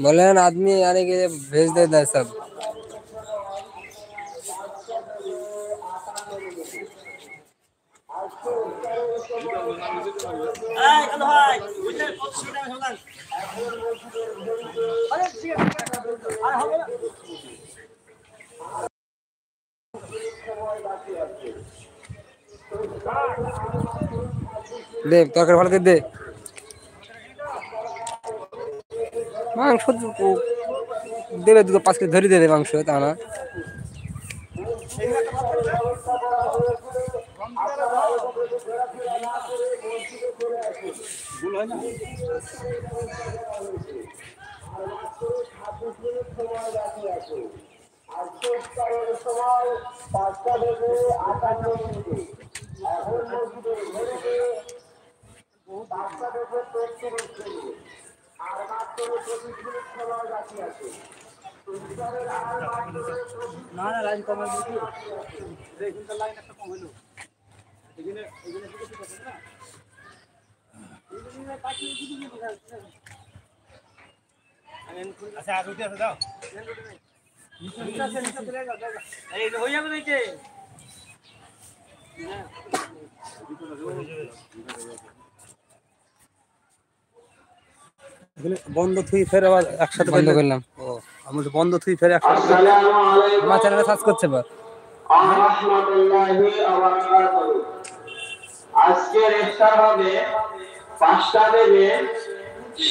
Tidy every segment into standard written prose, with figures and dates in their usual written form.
बोले आदमी आने के लिए भेज देता है सब। दे तोके ভালো দে মাংস দেবে দুটো 5 কেজি ধরে দেবে মাংস তা না ভুল হয় না সময় 5টা বেজে 58 মিনিট এখন মসজিদের ঘরে 5টা বেজে 33 মিনিট আর মাত্র 25 মিনিট সময় বাকি আছে না না লাইন কমে দিছি দেখুন তো লাইন একটা কম হলো এখানে থেকে ঠিক আছে না এখানে পাঁচ মিনিট দিবি আচ্ছা আর উঠে আসো দাও এই হয়ে যাবে নাকি বন্ধ থুই ফের আবার একসাথে বন্ধ করলাম ও আমি তো বন্ধ থুই ফের একসাথে আসসালামু আলাইকুম আমার চ্যানেলে সার্চ করছে বা রাহমাতুল্লাহি ওয়া বারাকাতুহু আজকে ইফতার হবে 5টা বেজে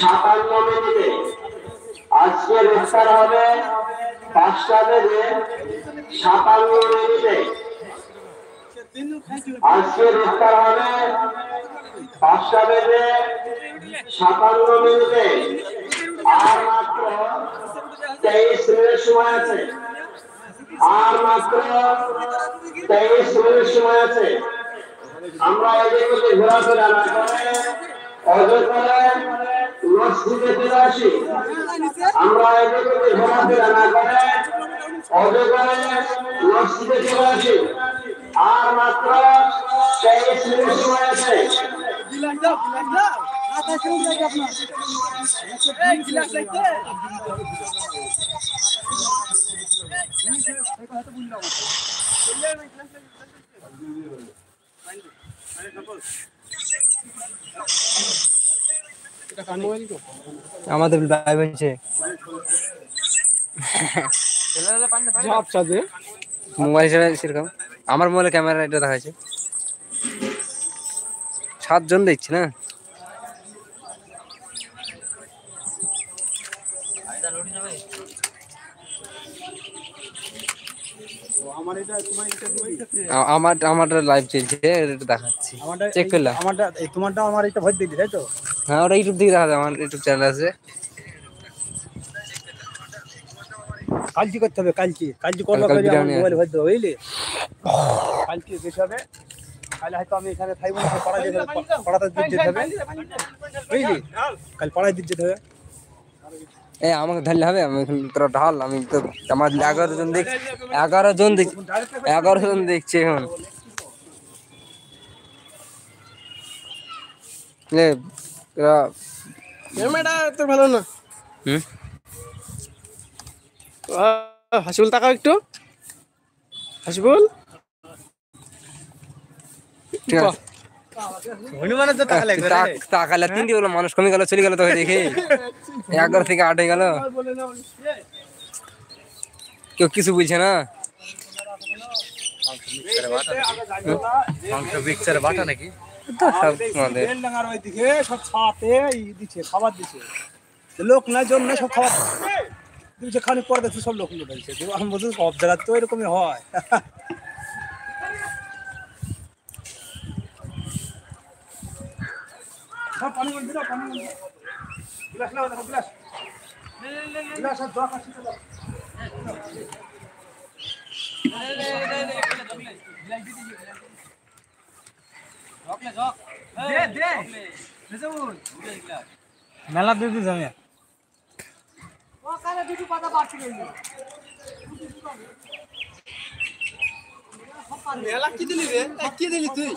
57 মিনিটে আজকে ইফতার হবে 5টা বেজে 57 মিনিটে আজকে ইফতার হবে 5টা বেজে 57 মিনিটে আর মাত্র 23 মিনিট সময় আছে আর মাত্র 23 মিনিট সময় আছে আমরা এদিকে ঘোরাফেরা না করে অজু করে মসজিদে চলে আসি আমরা এদিকে ঘোরাফেরা না করে অজু করে মসজিদে চলে আসি আর মাত্র 23 মিনিট সময় আছে গিলাস দাও আটা শুরু করে আপনার এই গিলাস লাগবে আমাদের লাইভ হচ্ছে মোবাইল সেরকম আমার মোবাইলে ক্যামেরা এটা দেখাচ্ছে 7 জন দেখছি না আমার লাইভ চলছে এটা দেখাচ্ছি চেক করলাম আমারটা তোমারটা আমার এটা ভয় দিলি তাই তো হ্যাঁ ওটা ইউটিউব থেকে দেখা যায় আমার ইউটিউব চ্যানেল আছে কালকে করতে হবে কালকে করবা করে আমার মোবাইল ভয় দেবো বুঝলি কালকে বেশ হবে কালে হয়তো আমি এখানে থাকবো না পড়াতে দিতে হবে বুঝলি কাল পড়াই দিতে হবে এ আমাকে ধরলে হবে আমি এখন তোরা ঢাল আমি তো আমার 11 জন দেখছি 11 জন দেখছি এখন লে ক্যামেরা তো ভালো না হাসিবুল তাকাও একটু হাসিবুল ঠিক আছে হনুমানে তো তাকালে 3টি বলে মানুষ কমে গেল চলে গেল তো দেখে 11 থেকে 8 হয়ে গেল কেউ কিছু বুঝছে না মিক্সারে বাটা নাকি তো সব আমাদের ডাঙ্গার ওইদিকে সব ছাতে দিচ্ছে খাবার দিচ্ছে লোক না জন্য সব খাবার দিচ্ছে খানি পরে দেখছি সব লোক লুটাইছে আমি বলছি সব জায়গা তো এরকমই হয় পানি বলছি না পানি গ্লাস নাও দেখো গ্লাস গ্লাস আর জগ আছে তো মেলা দিদি যাবে ও কানে দুটো পাতা বাড়ছে মেলা কি দিলি রে কি দিলি তুই